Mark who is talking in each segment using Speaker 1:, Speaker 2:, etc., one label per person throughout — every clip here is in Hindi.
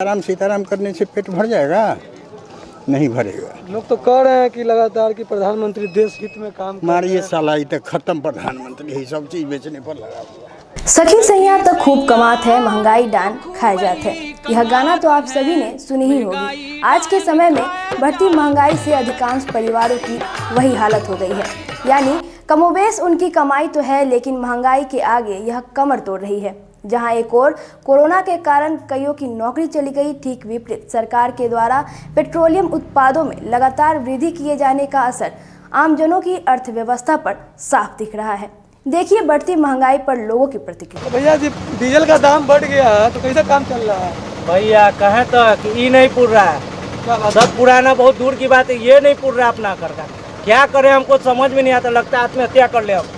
Speaker 1: आराम सीताराम करने से पेट भर जाएगा? नहीं भरेगा।
Speaker 2: लोग तो कह रहे हैं कि लगातार कि प्रधानमंत्री देश हित में काम कर रहे
Speaker 1: मारिए
Speaker 2: हैं।
Speaker 1: साला तक खत्म, प्रधानमंत्री ही सब चीज बेचने पर लगा हुआ।
Speaker 3: सखी सैया तो खूब कमात है, महंगाई डान खाए जाते हैं। यह गाना तो आप सभी ने सुनी ही होगी। आज के समय में बढ़ती महंगाई से अधिकांश परिवारों की वही हालत हो गई है, यानी कमोबेश उनकी कमाई तो है लेकिन महंगाई के आगे यह कमर तोड़ रही है। जहां एक और कोरोना के कारण कईयों की नौकरी चली गई, ठीक विपरीत सरकार के द्वारा पेट्रोलियम उत्पादों में लगातार वृद्धि किए जाने का असर आमजनों की अर्थव्यवस्था पर साफ दिख रहा है। देखिए बढ़ती महंगाई पर लोगों की प्रतिक्रिया।
Speaker 2: तो भैया जी डीजल का दाम बढ़ गया है तो कैसा काम चल रहा है?
Speaker 4: भैया कहें तो कि ये नहीं पुर रहा है,
Speaker 2: क्या बात
Speaker 4: सब पुराना बहुत दूर की बात है, ये नहीं पुर रहा अपना करना। क्या करें हमको समझ में नहीं आता, लगता है आत्महत्या कर ले। हम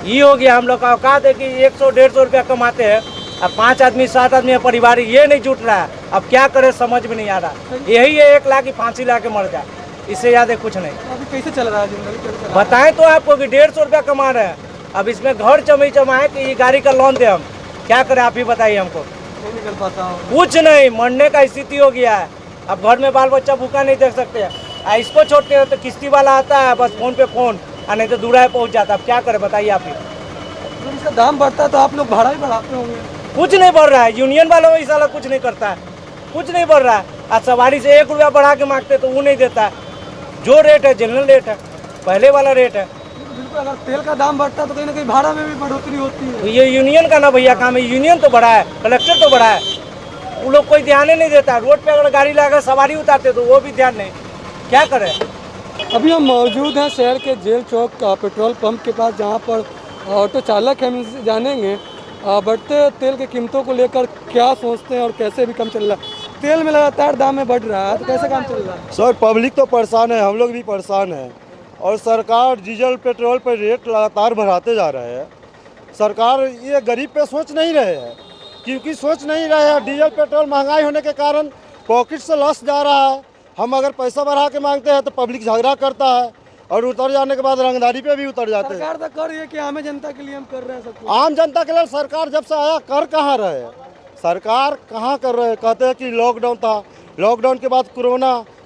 Speaker 4: ये हो गया हम लोग का औकात है कि 100-150 रुपया कमाते हैं, अब 5 आदमी 7 आदमी परिवार, ये नहीं जुट रहा है। अब क्या करें समझ में नहीं आ रहा। यही है 1 लाख की फांसी ला के मर जाए, इससे ज़्यादा कुछ नहीं।
Speaker 2: अभी कैसे चल रहा है जिंदगी? कैसे चल रहा है?
Speaker 4: बताएं तो आपको कि 150 रुपया कमा रहे हैं, अब इसमें घर जमाए कि ये गाड़ी का लोन दे, हम क्या करें आप ही बताइए हमको।
Speaker 2: नहीं निकल पाता हूँ।
Speaker 4: कुछ नहीं, मरने का स्थिति हो गया है। अब घर में बाल बच्चा भूखा नहीं देख सकते हैं, इसको छोड़ते हैं तो किस्ती वाला आता है, बस फोन पे फोन, और नहीं तो दूरा पहुंच जाता है। अब क्या करें बताइए आप ही।
Speaker 2: जब इसका दाम बढ़ता है तो आप लोग भाड़ा ही बढ़ाते होंगे।
Speaker 4: कुछ नहीं बढ़ रहा है, यूनियन वालों में इस साल कुछ नहीं करता है, कुछ नहीं बढ़ रहा है। आज सवारी से 1 रुपया बढ़ा के मांगते तो वो नहीं देता है। जो रेट है जनरल रेट है, पहले वाला रेट है।
Speaker 2: बिल्कुल, अगर तेल का दाम बढ़ता है तो कहीं ना कहीं भाड़ा में भी बढ़ोतरी होती है।
Speaker 4: तो ये यूनियन का ना भैया काम है, यूनियन तो बड़ा है, कलेक्टर तो बड़ा है, वो लोग कोई ध्यान ही नहीं देता। रोड पे अगर गाड़ी लगा सवारी उतारते तो वो भी ध्यान नहीं, क्या करें।
Speaker 2: अभी हम मौजूद हैं शहर के जेल चौक का पेट्रोल पंप के पास, जहां पर ऑटो चालक हैं। हम इनसे जानेंगे बढ़ते तेल की कीमतों को लेकर क्या सोचते हैं और कैसे भी कम चल रहा है। तेल में लगातार दाम में बढ़ रहा है तो कैसे काम चल रहा है?
Speaker 5: सर पब्लिक तो परेशान है, हम लोग भी परेशान हैं, और सरकार डीजल पेट्रोल पर रेट लगातार बढ़ाते जा रहे हैं। सरकार ये गरीब पे सोच नहीं रहे हैं, क्योंकि सोच नहीं रहे हैं। डीजल पेट्रोल महंगाई होने के कारण पॉकेट से लॉस जा रहा है। हम अगर पैसा बढ़ा के मांगते हैं तो पब्लिक झगड़ा करता है, और उतर जाने के बाद रंगदारी पे भी उतर जाते हैं।
Speaker 2: सरकार तो कर रही है कि आम जनता के लिए हम कर रहे हैं सब कुछ।
Speaker 5: आम जनता के लिए सरकार जब से आया कर कहाँ रहे हैं? सरकार कहाँ कर रहे हैं? कहते हैं कि लॉकडाउन था, लॉकडाउन के बाद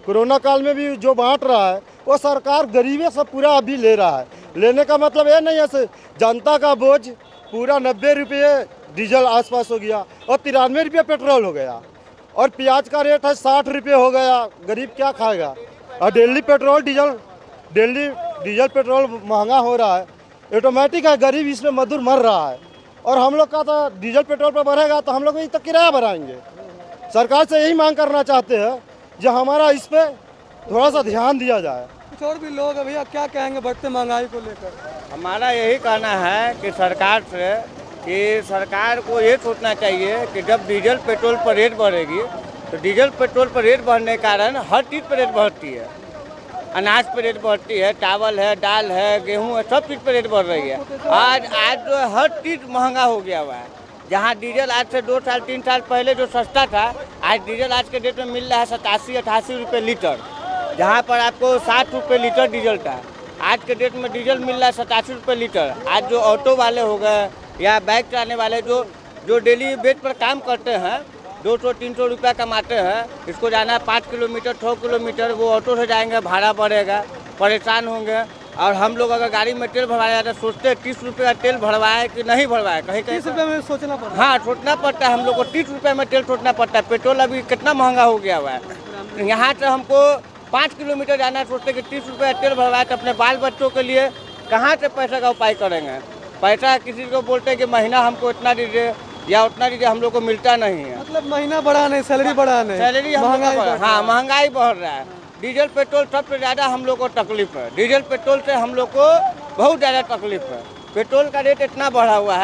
Speaker 5: कोरोना काल में भी जो बांट रहा है वो सरकार गरीबों से पूरा अभी ले रहा है। लेने का मतलब ये नहीं है, जनता का बोझ पूरा 90 रुपये डीजल आसपास हो गया, और 93 रुपये पेट्रोल हो गया, और प्याज का रेट है 60 रुपये हो गया। गरीब क्या खाएगा? और डेली डीजल पेट्रोल महंगा हो रहा है, ऑटोमेटिक है, गरीब इसमें मजदूर मर रहा है। और हम लोग का तो डीजल पेट्रोल पर बढ़ेगा तो हम लोग तो किराया बढ़ाएंगे। सरकार से यही मांग करना चाहते हैं जो हमारा इस पर थोड़ा सा ध्यान दिया जाए।
Speaker 2: कुछ और भी लोग हैं भैया, क्या कहेंगे बढ़ते महंगाई को लेकर?
Speaker 4: हमारा यही कहना है कि सरकार से कि सरकार को ये सोचना चाहिए कि जब डीजल पेट्रोल पर रेट बढ़ेगी तो डीजल पेट्रोल पर रेट बढ़ने के कारण हर चीज़ पर रेट बढ़ती है। अनाज पर रेट बढ़ती है, चावल है, दाल है, गेहूं है, सब चीज़ पर रेट बढ़ रही है। आज जो है हर चीज़ महंगा हो गया हुआ है। जहाँ डीजल आज से 2 साल 3 साल पहले जो सस्ता था, आज डीजल आज के डेट में मिल रहा है 87-88 रुपये लीटर, जहाँ पर आपको 60 रुपये लीटर डीजल था। आज के डेट में डीजल मिल रहा है 87 रुपये लीटर। आज जो ऑटो वाले हो गए या बाइक चलाने वाले जो डेली बेस पर काम करते हैं, 200-300 रुपया कमाते हैं, इसको जाना है 5 किलोमीटर 6 किलोमीटर, वो ऑटो से जाएंगे, भाड़ा बढ़ेगा, परेशान होंगे। और हम लोग अगर गाड़ी में तेल भरवाया तो सोचते हैं 30 रुपये का तेल भरवाए कि नहीं भरवाए। कहीं
Speaker 2: 30 रुपये में सोचना पड़ता है।
Speaker 4: हाँ, सोचना पड़ता है, हम लोग को 30 रुपये में तेल सोचना पड़ता है। पेट्रोल अभी कितना महंगा हो गया हुआ है। यहाँ से हमको 5 किलोमीटर जाना है, सोचते कि 30 रुपये तेल भरवाए तो अपने बाल बच्चों के लिए कहाँ से पैसा का उपाय करेंगे। पैसा किसी को बोलते हैं कि महीना हमको इतना दीजिए या उतना दीजिए, हम लोग को मिलता नहीं है।
Speaker 2: मतलब महीना बढ़ा नहीं, सैलरी बढ़ा नहीं,
Speaker 4: सैलरी महंगाई बढ़ रहा है। डीजल पेट्रोल सबसे ज़्यादा हम लोग को तकलीफ है। डीजल पेट्रोल से हम लोग को बहुत ज़्यादा तकलीफ है। पेट्रोल का रेट इतना बढ़ा हुआ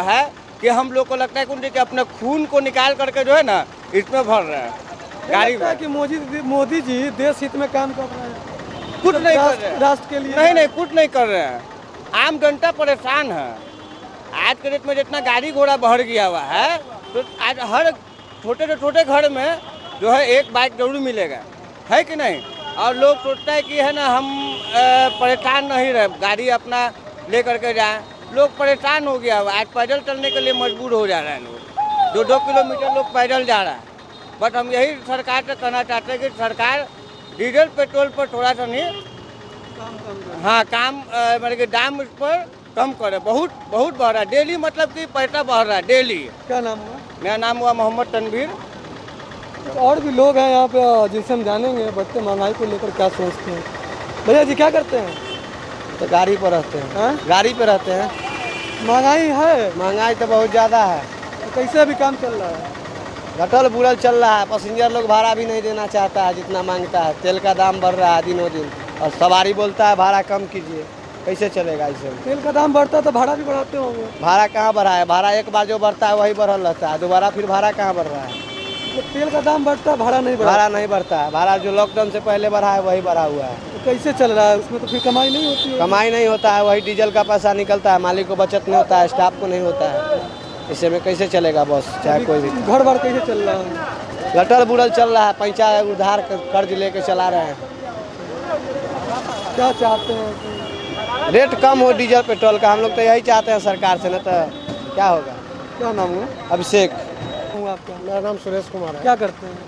Speaker 4: है कि हम लोग को लगता है कि अपने खून को निकाल करके जो है ना इसमें भर रहे हैं गाड़ी में।
Speaker 2: कि मोदी जी देश हित में काम कर रहे हैं,
Speaker 4: कुछ नहीं कर रहे हैं
Speaker 2: राष्ट्र के लिए।
Speaker 4: नहीं, कुछ नहीं कर रहे हैं। आम जनता परेशान है। आज के डेट में जितना गाड़ी घोड़ा बढ़ गया हुआ है, तो आज हर छोटे से छोटे घर में जो है एक बाइक जरूर मिलेगा, है कि नहीं। और लोग सोचता है कि है ना हम परेशान नहीं रहे, गाड़ी अपना ले करके जाएं। लोग परेशान हो गया हुआ, आज पैदल चलने के लिए मजबूर हो जा रहे हैं। लोग 2-2 किलोमीटर लोग पैदल जा रहा है। बट हम यही सरकार से कहना चाहते हैं कि सरकार डीजल पेट्रोल पर थोड़ा सा नहीं हाँ काम मतलब कि दाम उस पर कम करे। बहुत बहुत बढ़ रहा है डेली, मतलब कि पैसा बढ़ रहा है डेली।
Speaker 2: क्या नाम हुआ?
Speaker 4: मेरा नाम हुआ मोहम्मद तनवीर।
Speaker 2: कुछ और भी लोग हैं यहाँ पे जिनसे हम जानेंगे बढ़ते महंगाई को लेकर क्या सोचते हैं। भैया जी क्या करते हैं?
Speaker 6: तो गाड़ी पर रहते हैं।
Speaker 2: हाँ?
Speaker 6: गाड़ी पे रहते हैं।
Speaker 2: महंगाई है?
Speaker 6: महंगाई तो बहुत ज़्यादा है।
Speaker 2: तो कैसे अभी काम चल रहा है?
Speaker 6: घटल बुड़ल चल रहा है। पैसेंजर लोग भाड़ा भी नहीं देना चाहता है जितना मांगता है। तेल का दाम बढ़ रहा है दिनों दिन, और सवारी बोलता है भाड़ा कम कीजिए। कैसे चलेगा इसे?
Speaker 2: तेल का दाम बढ़ता है तो भाड़ा भी बढ़ाते होंगे।
Speaker 6: भाड़ा कहाँ बढ़ा है? भाड़ा एक बार जो बढ़ता है वही बढ़ल रहता है, दोबारा फिर भाड़ा कहाँ बढ़ रहा है?
Speaker 2: तो तेल का दाम बढ़ता है, भाड़ा नहीं बढ़ा।
Speaker 6: भाड़ा नहीं बढ़ता है। भाड़ा जो लॉकडाउन से पहले बढ़ा है वही बढ़ा हुआ है।
Speaker 2: तो कैसे चल रहा है? उसमें तो फिर कमाई नहीं होती है।
Speaker 6: कमाई नहीं होता है, वही डीजल का पैसा निकलता है। मालिक को बचत नहीं होता है, स्टाफ को नहीं होता है। इससे में कैसे चलेगा बॉस? चाहे कोई भी
Speaker 2: घर बार कैसे चल रहा है?
Speaker 6: लटल बुड़ल चल रहा है। पैसा उधार कर्ज लेके चला रहे हैं।
Speaker 2: क्या चाहते हैं कि
Speaker 6: रेट कम हो डीजल पेट्रोल का, हम लोग तो यही चाहते हैं सरकार से, न तो क्या होगा।
Speaker 2: क्या नाम हुआ?
Speaker 6: अभिषेक।
Speaker 2: हुआ आपका?
Speaker 5: मेरा नाम सुरेश कुमार है।
Speaker 2: क्या करते हैं?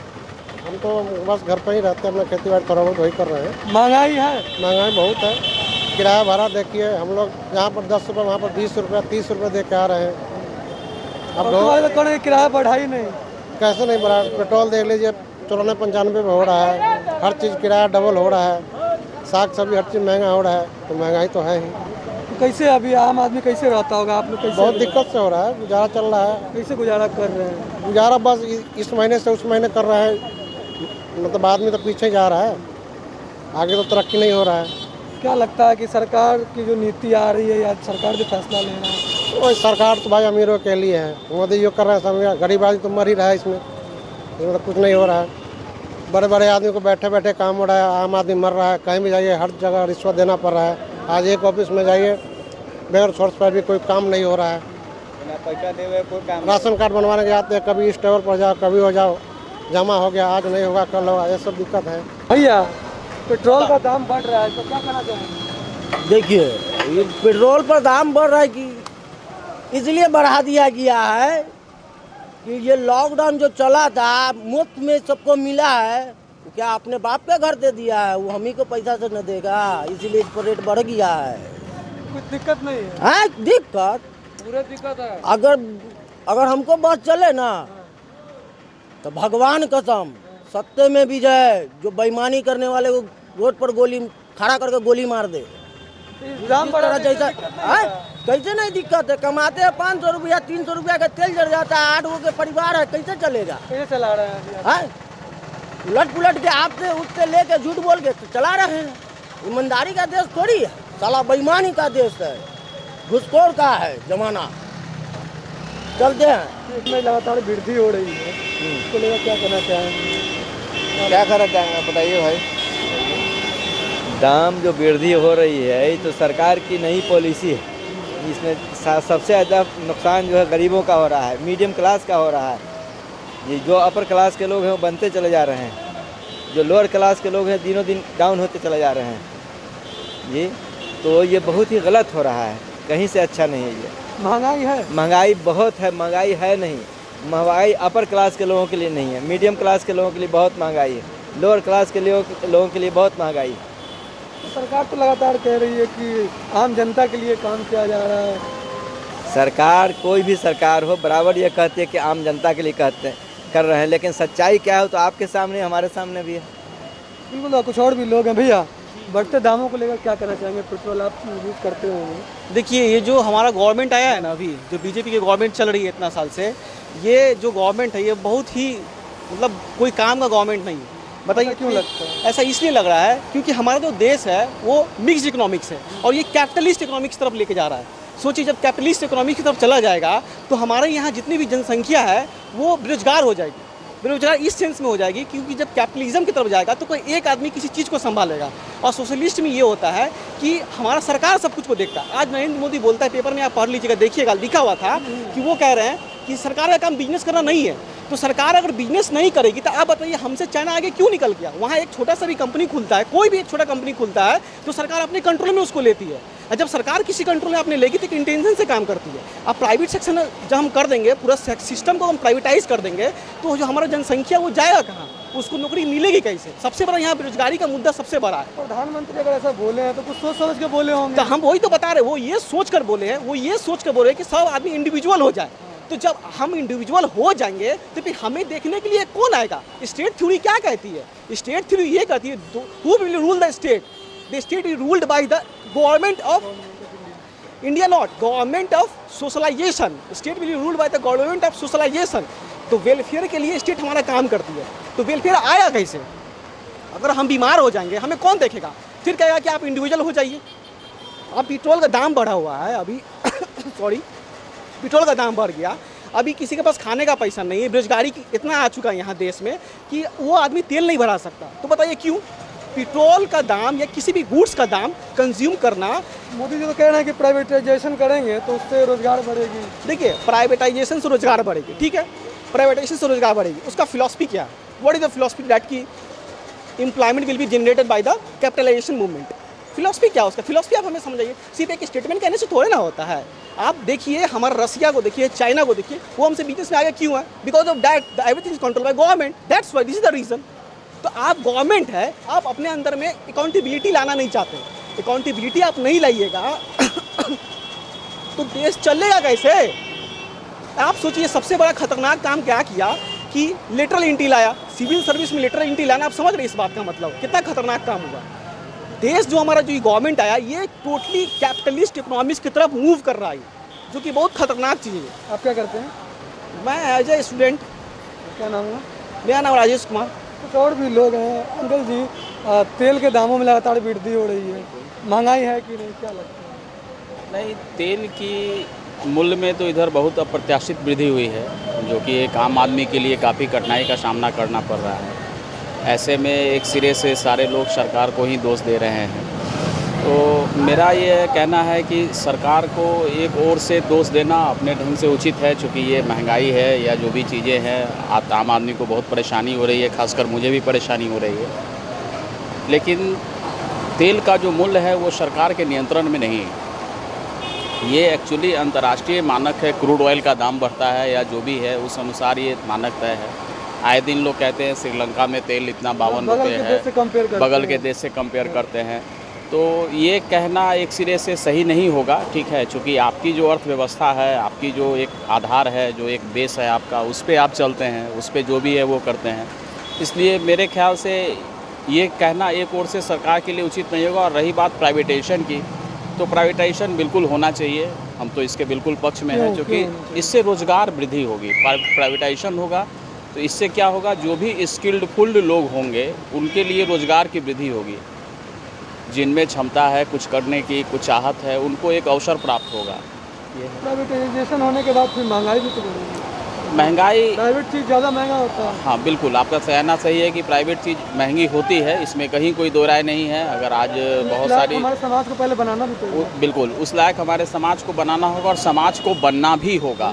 Speaker 5: हम तो बस घर पर ही रहते हैं, अपना खेती बाड़ी थोड़ा बहुत वही कर रहे हैं।
Speaker 2: महंगाई है?
Speaker 5: महंगाई बहुत है। किराया भाड़ा देखिए, हम लोग यहाँ पर 10 रुपये, वहाँ पर 20 रुपये 30 रुपये दे के आ रहे हैं। अब
Speaker 2: अब तो कौन किराया बढ़ाई नहीं?
Speaker 5: कैसे नहीं बढ़ा? पेट्रोल देख लीजिए 94-95 में हो रहा है। हर चीज़ किराया डबल हो रहा है। साग सब्जी हर चीज़ महंगा हो रहा है, तो महंगाई तो है ही।
Speaker 2: तो कैसे अभी आम आदमी कैसे रहता होगा? आप लोग कैसे?
Speaker 5: बहुत दिक्कत से हो रहा है, गुजारा चल रहा है।
Speaker 2: कैसे गुजारा कर रहे हैं?
Speaker 5: गुजारा बस इस महीने से उस महीने कर रहा है, मतलब आदमी तो पीछे जा रहा है, आगे तो तरक्की नहीं हो रहा है।
Speaker 2: क्या लगता है कि सरकार की जो नीति आ रही है या सरकार जो फैसला ले रहा है?
Speaker 5: तो सरकार तो भाई अमीरों के लिए है। मोदी जो कर रहा है सब, गरीब आदमी तो मर ही रहा है इसमें तो कुछ नहीं हो रहा है। बड़े बड़े आदमी को बैठे बैठे काम हो रहा है, आम आदमी मर रहा है। कहीं भी जाइए हर जगह रिश्वत देना पड़ रहा है। आज एक ऑफिस में जाइए बगैर सोर्स पर भी कोई काम नहीं हो रहा है।
Speaker 4: पैसा दे हुए कोई काम
Speaker 5: राशन कार्ड बनवाने जाते हैं, कभी इस टेबल पर जाओ, कभी हो जाओ, जमा हो गया, आज नहीं होगा कल होगा, ये सब दिक्कत है।
Speaker 2: भैया पेट्रोल का दाम बढ़ रहा है तो क्या कहना चाहेंगे?
Speaker 7: देखिए, ये पेट्रोल पर दाम बढ़ रहा है कि इसलिए बढ़ा दिया गया है कि ये लॉकडाउन जो चला था मुफ्त में सबको मिला है, क्या अपने बाप के घर दे दिया है, वो हम ही को पैसा से न देगा, इसीलिए इस पर रेट बढ़ गया है।
Speaker 2: कुछ दिक्कत नहीं है?
Speaker 7: हाँ दिक्कत,
Speaker 2: पूरे दिक्कत है।
Speaker 7: अगर हमको बस चले ना तो भगवान कसम सत्य में विजय, जो बेईमानी करने वाले को रोड पर गोली खड़ा करके गोली मार दे।
Speaker 2: दाम बढ़ रहा
Speaker 7: जैसा कैसे नहीं दिक्कत है? कमाते हैं 500 रुपया 300 रुपया का तेल जल जाता है, 8 लोगों के परिवार है, कैसे चलेगा?
Speaker 2: कैसे चला रहे हैं?
Speaker 7: हाँ उलट पुलट के आपसे उससे लेके झूठ बोल के तो चला रहे हैं। ईमानदारी का देश थोड़ी है, साला बेईमानी का देश है, घुसखोर का है जमाना। चलते हैं।
Speaker 2: इसमें लगातार वृद्धि हो रही है, इसको लेकर क्या कहना चाहेंगे?
Speaker 6: क्या करना चाहेंगे बताइए भाई?
Speaker 8: दाम जो वृद्धि हो रही है ये तो सरकार की नई पॉलिसी है। इसमें सबसे ज़्यादा नुकसान जो है गरीबों का हो रहा है, मीडियम क्लास का हो रहा है। ये जो अपर क्लास के लोग हैं वो बनते चले जा रहे हैं, जो लोअर क्लास के लोग हैं दिनों दिन डाउन होते चले जा रहे हैं। ये तो ये बहुत ही गलत हो रहा है, कहीं से अच्छा नहीं है। ये
Speaker 2: महंगाई है?
Speaker 8: महंगाई बहुत है। महंगाई है नहीं, महंगाई अपर क्लास के लोगों के लिए नहीं है, मीडियम क्लास के लोगों के लिए बहुत महंगाई है, लोअर क्लास के लोगों के लिए बहुत महंगाई है।
Speaker 2: सरकार तो लगातार कह रही है कि आम जनता के लिए काम किया जा रहा है।
Speaker 8: सरकार कोई भी सरकार हो बराबर ये कहती है कि आम जनता के लिए कर रहे हैं, लेकिन सच्चाई क्या हो तो आपके सामने हमारे सामने भी है।
Speaker 2: बिल्कुल। कुछ और भी लोग हैं। भैया बढ़ते दामों को लेकर क्या कहना चाहेंगे? पेट्रोल आप यूज करते होंगे।
Speaker 9: देखिए, ये जो हमारा गवर्नमेंट आया है ना, अभी जो बीजेपी की गवर्नमेंट चल रही है इतना साल से, ये जो गवर्नमेंट है ये बहुत ही मतलब कोई काम का गवर्नमेंट नहीं है। बताइए
Speaker 2: क्यों लगता है?
Speaker 9: ऐसा इसलिए लग रहा है क्योंकि हमारा जो देश है वो मिक्स्ड इकोनॉमिक्स है और ये कैपिटलिस्ट इकोनॉमिक्स की तरफ लेके जा रहा है। सोचिए, जब कैपिटलिस्ट इकोनॉमिक्स की तरफ चला जाएगा तो हमारे यहाँ जितनी भी जनसंख्या है वो बेरोजगार हो जाएगी। बेरोजगार इस सेंस में हो जाएगी क्योंकि जब कैपिटलिज्म की तरफ जाएगा तो कोई एक आदमी किसी चीज़ को संभालेगा, और सोशलिस्ट में ये होता है कि हमारा सरकार सब कुछ को देखता है। आज नरेंद्र मोदी बोलता है, पेपर में आप पढ़ लीजिएगा, देखिएगा, लिखा हुआ था कि वो कह रहे हैं कि सरकार का काम बिजनेस करना नहीं है। तो सरकार अगर बिजनेस नहीं करेगी तो आप बताइए हमसे चाइना आगे क्यों निकल गया? वहाँ एक छोटा सा भी कंपनी खुलता है, कोई भी एक छोटा कंपनी खुलता है तो सरकार अपने कंट्रोल में उसको लेती है। और जब सरकार किसी कंट्रोल में आपने लेगी तो एक इंटेंशन से काम करती है। अब प्राइवेट सेक्शन जब हम कर देंगे, पूरा सिस्टम को हम प्राइवेटाइज कर देंगे, तो जो हमारा जनसंख्या वो जाएगा कहाँ, उसको नौकरी मिलेगी कैसे? सबसे बड़ा यहाँ बेरोजगारी का मुद्दा सबसे बड़ा है।
Speaker 2: प्रधानमंत्री अगर ऐसा बोले हैं तो कुछ सोच समझ के बोले होंगे।
Speaker 9: तो हम वही तो बता रहे हैं, वो ये सोच कर बोले हैं, कि सब आदमी इंडिविजुअल हो जाए। तो जब हम इंडिविजुअल हो जाएंगे तो फिर हमें देखने के लिए कौन आएगा? स्टेट थ्योरी क्या कहती है? स्टेट थ्योरी ये कहती है, who will rule the state? The state is ruled by the government of India, not government of socialisation. State will ruled by the government of socialisation. तो वेलफेयर के लिए स्टेट हमारा काम करती है। तो वेलफेयर आया कैसे? अगर हम बीमार हो जाएंगे हमें कौन देखेगा? फिर कहेगा कि आप इंडिविजुअल हो जाइए। अब पेट्रोल का दाम बढ़ा हुआ है अभी सॉरी, पेट्रोल का दाम बढ़ गया, अभी किसी के पास खाने का पैसा नहीं है, बेरोजगारी इतना आ चुका है यहाँ देश में कि वो आदमी तेल नहीं भरा सकता। तो बताइए क्यों? पेट्रोल का दाम या किसी भी गुड्स का दाम कंज्यूम करना।
Speaker 2: मोदी जी तो कह रहे हैं कि प्राइवेटाइजेशन करेंगे तो उससे रोजगार बढ़ेगी।
Speaker 9: देखिए, प्राइवेटाइजेशन से रोजगार बढ़ेगी, ठीक है, प्राइवेटाइजेशन से रोजगार बढ़ेगी। उसका फिलॉसफी क्या है? What is the philosophy? That की employment will be generated by the capitalization movement. Philosophy क्या है उसका? फिलॉसफी आप हमें समझाइए। सिर्फ एक स्टेटमेंट कहने से थोड़े ना होता है। आप देखिए हमारा रसिया को देखिए, चाइना को देखिए, वो हमसे बिजनेस में आगे क्यों है? Because of that everything is control by government. That's why, this is the reason. तो आप गवर्नमेंट है, आप अपने अंदर में अकाउंटेबिलिटी लाना नहीं चाहते। अकाउंटेबिलिटी आप नहीं लाइएगा तो देश चलेगा कैसे? आप सोचिए, सबसे बड़ा खतरनाक काम क्या किया कि लेटरल एंट्री लाया। सिविल सर्विस में लेटरल एंट्री लाना, आप समझ रहे इस बात का मतलब कितना खतरनाक काम हुआ? देश जो हमारा जो गवर्नमेंट आया, ये टोटली कैपिटलिस्ट इकोनॉमिक्स की तरफ मूव कर रहा है, जो कि बहुत खतरनाक चीज़ है।
Speaker 2: आप क्या करते हैं?
Speaker 9: मैं एज ए स्टूडेंट।
Speaker 2: क्या नाम है?
Speaker 9: मेरा नाम राजेश कुमार।
Speaker 2: कुछ और भी लोग हैं। अंकल जी, तेल के दामों में लगातार वृद्धि हो रही है, महंगाई है कि नहीं, क्या लगता है?
Speaker 10: नहीं, तेल की मूल्य में तो इधर बहुत अप्रत्याशित वृद्धि हुई है, जो कि एक आम आदमी के लिए काफ़ी कठिनाई का सामना करना पड़ रहा है। ऐसे में एक सिरे से सारे लोग सरकार को ही दोष दे रहे हैं। तो मेरा ये कहना है कि सरकार को एक ओर से दोष देना अपने ढंग से उचित है, चूँकि ये महंगाई है या जो भी चीज़ें हैं, आम आदमी को बहुत परेशानी हो रही है, खासकर मुझे भी परेशानी हो रही है। लेकिन तेल का जो मूल्य है वो सरकार के नियंत्रण में नहीं है। ये एक्चुअली अंतर्राष्ट्रीय मानक है, क्रूड ऑयल का दाम बढ़ता है या जो भी है उस अनुसार ये मानक तय है। आए दिन लोग कहते हैं श्रीलंका में तेल इतना 52 रुपये है, बगल के देश से कंपेयर करते हैं। तो ये कहना एक सिरे से सही नहीं होगा, ठीक है, चूँकि आपकी जो अर्थव्यवस्था है, आपकी जो एक आधार है, जो एक बेस है आपका, उस पर आप चलते हैं, उस पर जो भी है वो करते हैं। इसलिए मेरे ख्याल से ये कहना एक ओर से सरकार के लिए उचित नहीं होगा। और रही बात प्राइवेटाइजेशन की, तो प्राइवेटाइजेशन बिल्कुल होना चाहिए, हम तो इसके बिल्कुल पक्ष में हैं, क्योंकि इससे रोज़गार वृद्धि होगी। प्राइवेटाइजेशन होगा तो इससे क्या होगा, जो भी स्किल्ड फुल्ड लोग होंगे उनके लिए रोज़गार की वृद्धि होगी। जिनमें क्षमता है कुछ करने की, कुछ चाहत है, उनको एक अवसर प्राप्त होगा।
Speaker 2: प्राइवेटाइजेशन होने के बाद फिर महंगाई भी तो बढ़ेगी।
Speaker 10: महंगाई,
Speaker 2: प्राइवेट चीज़ ज़्यादा महंगा होता है।
Speaker 10: हाँ बिल्कुल, आपका कहना सही है कि प्राइवेट चीज़ महंगी होती है, इसमें कहीं कोई दो राय नहीं है। अगर आज बहुत सारी,
Speaker 2: हमारे समाज को पहले बनाना भी चाहिए।
Speaker 10: बिल्कुल उस लायक हमारे समाज को बनाना होगा और समाज को बनना भी होगा।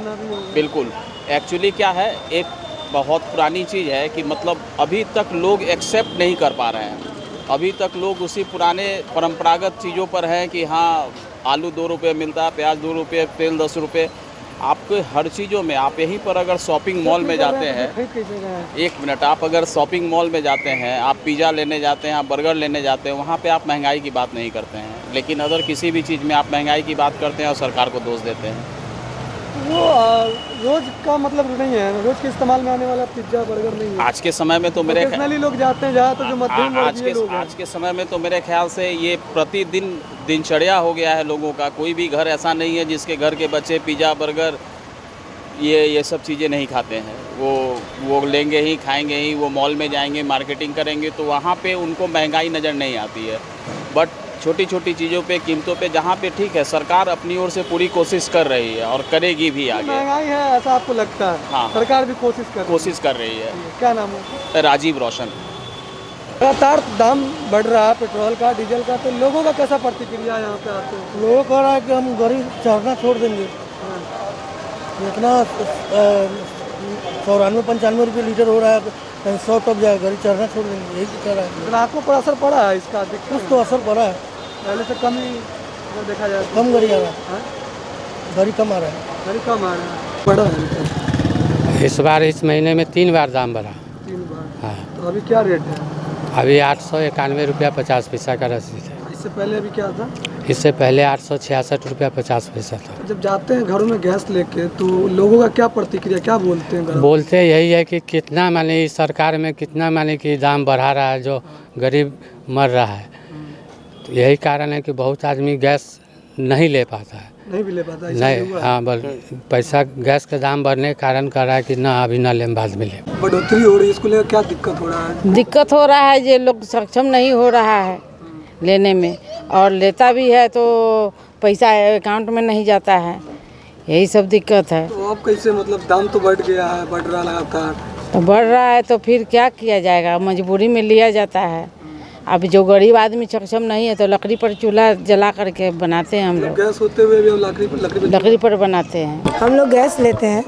Speaker 10: बिल्कुल, एक्चुअली क्या है, एक बहुत पुरानी चीज़ है कि मतलब अभी तक लोग एक्सेप्ट नहीं कर पा रहे हैं। अभी तक लोग उसी पुराने परंपरागत चीज़ों पर हैं कि हाँ आलू 2 रुपये मिलता है, प्याज 2 रुपये, तेल 10 रुपये। आपको हर चीज़ों में, आप यहीं पर अगर शॉपिंग मॉल में जाते हैं, 1 मिनट, आप अगर शॉपिंग मॉल में जाते हैं, आप पिज़्ज़ा लेने जाते हैं, आप बर्गर लेने जाते हैं, वहाँ पे आप महंगाई की बात नहीं करते हैं। लेकिन अगर किसी भी चीज़ में आप महंगाई की बात करते हैं और सरकार को दोष देते हैं।
Speaker 2: वो रोज का मतलब नहीं है, रोज के इस्तेमाल में आने वाला पिज्जा बर्गर नहीं है।
Speaker 10: आज के समय में तो मेरे
Speaker 2: लोग जाते हैं जहाँ, तो जो मध्यम वर्गीय लोग हैं।
Speaker 10: आज के समय में तो मेरे ख्याल से ये प्रतिदिन दिनचर्या हो गया है लोगों का। कोई भी घर ऐसा नहीं है जिसके घर के बच्चे पिज़्ज़ा बर्गर ये सब चीज़ें नहीं खाते हैं। वो लेंगे ही, खाएंगे ही, वो मॉल में जाएंगे, मार्केटिंग करेंगे, तो वहाँ पे उनको महंगाई नज़र नहीं आती है। बट छोटी छोटी चीज़ों पे, कीमतों पे, जहाँ पे ठीक है, सरकार अपनी ओर से पूरी कोशिश कर रही है और करेगी भी आगे।
Speaker 2: महंगाई है ऐसा आपको लगता है?
Speaker 10: हाँ,
Speaker 2: सरकार भी कोशिश कर रही है।
Speaker 10: क्या
Speaker 2: नाम है?
Speaker 10: राजीव रोशन।
Speaker 2: लगातार दाम बढ़ रहा है पेट्रोल का, डीजल का, तो लोगों का कैसा प्रतिक्रिया यहाँ पे आते हैं?
Speaker 7: लोगों का रहा है कि हम गाड़ी चढ़ना छोड़ देंगे। इतना 94-95 रुपये लीटर हो रहा है, 100 टप जाएगा, गाड़ी चढ़ना छोड़ देंगे, यही कह रहा है।
Speaker 2: ग्राहकों पर असर पड़ा है इसका?
Speaker 7: कुछ तो असर पड़ा है,
Speaker 2: पहले से कमी अगर देखा जाए तो?
Speaker 7: कम गाड़ी आ रहा
Speaker 2: हाँ?
Speaker 7: है, गाड़ी कम आ रहा है।
Speaker 2: गाड़ी कम आ रहा है, बढ़ा है
Speaker 11: इस बार इस महीने में 3 बार दाम बढ़ा।
Speaker 2: 3 बार।
Speaker 11: हाँ,
Speaker 2: तो अभी क्या रेट है?
Speaker 11: अभी 891 रुपया 50 पैसा का रसीद है।
Speaker 2: इससे पहले अभी क्या था?
Speaker 11: इससे पहले 866 रुपया 50 पैसा था।
Speaker 2: जब जाते हैं घरों में गैस लेके तो लोगों का क्या प्रतिक्रिया, क्या बोलते हैं घरों?
Speaker 11: बोलते यही है कि कितना माने इस सरकार में कितना माने कि दाम बढ़ा रहा है, जो गरीब मर रहा है। तो यही कारण है कि बहुत आदमी गैस नहीं ले पाता है।
Speaker 2: नहीं भी ले पाता है,
Speaker 11: नहीं, हाँ, बस पैसा गैस का दाम बढ़ने के कारण कर रहा है कि ना अभी ना लें, बाद में लें।
Speaker 2: बढ़ोतरी हो रही है, इसको लेकर क्या दिक्कत हो रहा है?
Speaker 12: दिक्कत हो रहा है, ये लोग सक्षम नहीं हो रहा है लेने में, और लेता भी है तो पैसा अकाउंट में नहीं जाता है, यही सब दिक्कत है।
Speaker 2: तो अब कैसे, मतलब दाम तो बढ़ गया है, बढ़ रहा लगातार,
Speaker 12: तो बढ़ रहा है तो फिर क्या किया जाएगा, मजबूरी में लिया जाता है। अब जो गरीब आदमी सक्षम नहीं है तो लकड़ी पर चूल्हा जला करके बनाते हैं हम लोग।
Speaker 2: गैस होते हुए भी
Speaker 12: लकड़ी पर बनाते हैं।
Speaker 13: हम लोग गैस लेते हैं,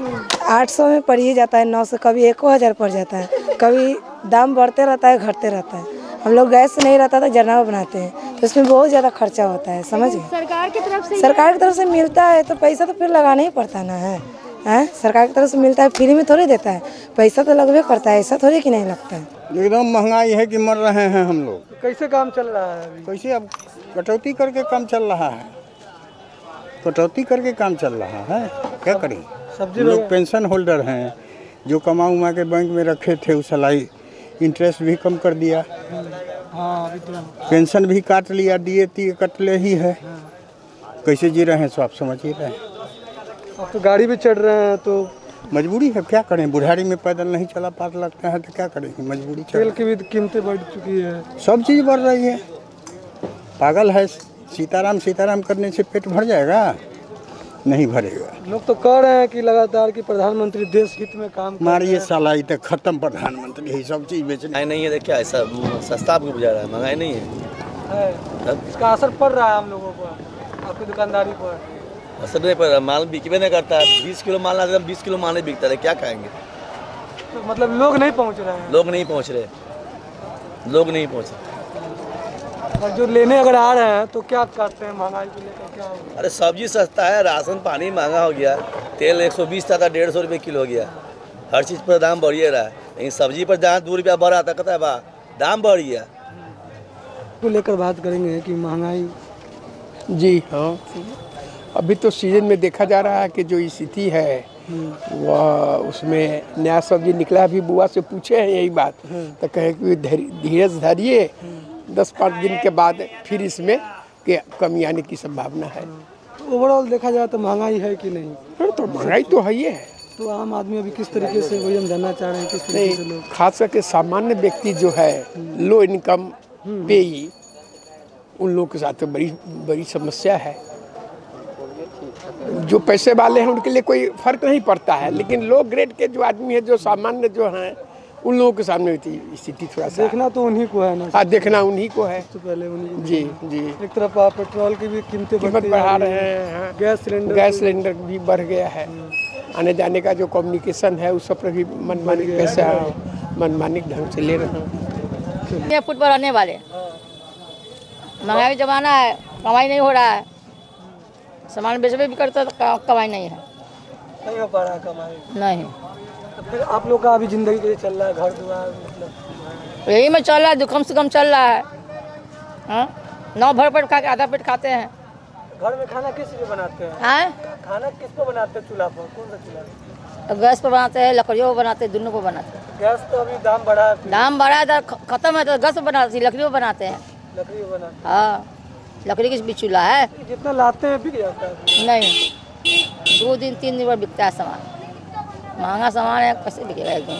Speaker 13: 800 में पड़ ही जाता है, 900, कभी 1000 पड़ जाता है, कभी दाम बढ़ते रहता है, घटते रहता है। हम लोग गैस नहीं रहता तो जरना बनाते हैं, तो इसमें बहुत ज़्यादा खर्चा होता है, समझिए।
Speaker 3: सरकार की
Speaker 13: तरफ से मिलता है तो पैसा तो फिर लगाना ही पड़ता ना है, हैं? सरकार की तरफ से मिलता है, फ्री में थोड़ी देता है, पैसा तो लगभग करता है, ऐसा थोड़ी कि नहीं लगता है।
Speaker 1: एकदम महंगाई है कि मर रहे हैं हम लोग।
Speaker 2: कैसे काम चल रहा है अभी?
Speaker 1: कैसे अब कटौती करके काम चल रहा है, कटौती करके काम चल रहा है, क्या करें।
Speaker 2: सब्जी
Speaker 1: लोग पेंशन होल्डर हैं, जो कमा उमा के बैंक में रखे थे उस सलाई इंटरेस्ट भी कम कर दिया।
Speaker 2: हाँ, अभी तो
Speaker 1: पेंशन भी काट लिया, DA कटले ही है। कैसे जी रहे हैं सो आप समझ ही रहे हैं।
Speaker 2: अब तो गाड़ी भी चढ़ रहे हैं तो
Speaker 1: मजबूरी है, क्या करें। बुढ़ारी में पैदल नहीं चला पार लगता है तो क्या करेंगे, मजबूरी।
Speaker 2: तेल की भी कीमतें बढ़ चुकी है,
Speaker 1: सब चीज़ बढ़ रही है। पागल है, सीताराम सीताराम करने से पेट भर जाएगा, नहीं भरेगा।
Speaker 2: लोग तो कह रहे हैं कि लगातार कि प्रधानमंत्री देश हित में काम कर
Speaker 1: मारिए साला, ये तक खत्म प्रधानमंत्री, यही सब चीज़ बेचने
Speaker 8: नहीं है, क्या ऐसा सस्ता आपको बुझा रहा है, महंगाई नहीं है।
Speaker 2: इसका असर पड़ रहा है हम लोगों पर, आपकी दुकानदारी पर।
Speaker 8: असर नहीं पड़ रहा, माल बिकवे नहीं करता है। 20 किलो माल आता है, 20 किलो माल नहीं बिकता है, क्या खाएंगे।
Speaker 2: तो मतलब लोग नहीं पहुंच रहे हैं,
Speaker 8: लोग नहीं पहुंच रहे।
Speaker 2: और जो लेने अगर आ रहे हैं तो क्या करते हैं, महंगाई को लेकर क्या होगा?
Speaker 8: अरे सब्जी सस्ता है, राशन पानी महंगा हो गया, तेल 120 था, 150 रुपये किलो हो गया, हर चीज़ पर दाम बढ़िए रहा है। लेकिन सब्जी पर जहाँ 2 रुपया बढ़ा था, कहता है बा दाम बढ़ गया।
Speaker 2: को लेकर बात करेंगे कि महंगाई।
Speaker 14: जी हाँ, अभी तो सीजन में देखा जा रहा है कि जो स्थिति है वह उसमें नया सब्जी निकला। अभी बुआ से पूछे हैं यही बात, तो कहे कि धीरज धरिए, 10-5 दिन के बाद फिर इसमें के कमी आने की संभावना है।
Speaker 2: तो ओवरऑल देखा जाए तो महंगाई है कि नहीं?
Speaker 14: तो महंगाई तो है ही है।
Speaker 2: तो आम आदमी अभी किस तरीके से, वही हम जानना चाह रहे हैं, किस तरीके से लोग,
Speaker 14: खास करके सामान्य व्यक्ति जो है, लो इनकम पेई, उन लोगों के साथ तो बड़ी समस्या है। जो पैसे वाले हैं उनके लिए कोई फर्क नहीं पड़ता है, लेकिन लो ग्रेड के जो आदमी है, जो सामान्य जो हैं, उन लोगों के सामने स्थिति थोड़ा सा
Speaker 2: देखना तो उन्हीं को है ना।
Speaker 14: हाँ, देखना उन्हीं को है।
Speaker 2: तो पहले उन्हीं
Speaker 14: जी।
Speaker 2: एक तरफ आप पेट्रोल की भी कीमत
Speaker 14: बढ़ा रहे हैं,
Speaker 2: गैस सिलेंडर
Speaker 14: भी बढ़ गया है, आने जाने का जो कम्युनिकेशन है उस सब पर भी मनमानी पैसा, मनमानी ढंग से ले रहे हैं।
Speaker 12: ये फुट पर रहने वाले, महंगाई जमाना है, कमाई नहीं हो रहा है, सामान बेचबे भी करता तो कमाई नहीं है,
Speaker 2: नहीं हो पा रहा कमाई
Speaker 12: नहीं।
Speaker 2: तो फिर आप लोग का अभी जिंदगी कैसे चल रहा है, घर द्वार मतलब
Speaker 12: यही में चल रहा है, कम से कम चल रहा है। हाँ, 9 भर पेट खा के आधा पेट खाते हैं।
Speaker 2: घर में खाना किस लिए बनाते हैं?
Speaker 12: हाँ,
Speaker 2: खाना किस पर बनाते हैं? चूल्हा पर? कौन सा चूल्हा?
Speaker 12: गैस पर बनाते हैं, लकड़ियों पर बनाते हैं, दोनों पर बनाते हैं।
Speaker 2: गैस तो अभी दाम बढ़ा है,
Speaker 12: दाम बढ़ा है तो खत्म है तो गैस पर बनाते हैं, लकड़ियों पर बनाते हैं।
Speaker 2: लकड़ी पर बनाते
Speaker 12: हाँ, लकड़ी की भी चूल्हा है।
Speaker 2: हैं। जितना लाते हैं बिक जाता है?
Speaker 12: नहीं, 2 दिन 3 दिन पर बिकता है सामान, महंगा सामान है, कैसे बिकेगा एकदम।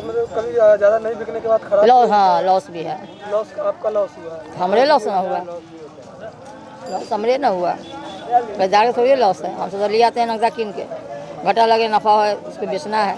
Speaker 2: मतलब कभी ज़्यादा नहीं बिकने के बाद खराब
Speaker 12: लॉस, हाँ लॉस भी है।
Speaker 2: लॉस, आपका लॉस हुआ है?
Speaker 12: हमरे लॉस ना हुआ, लॉस हमरे ना हुआ, बाजार का थोड़ी लॉस है। हम तो ले आते हैं नगदा कीन के, घाटा लगे नफा है, उसको बेचना है।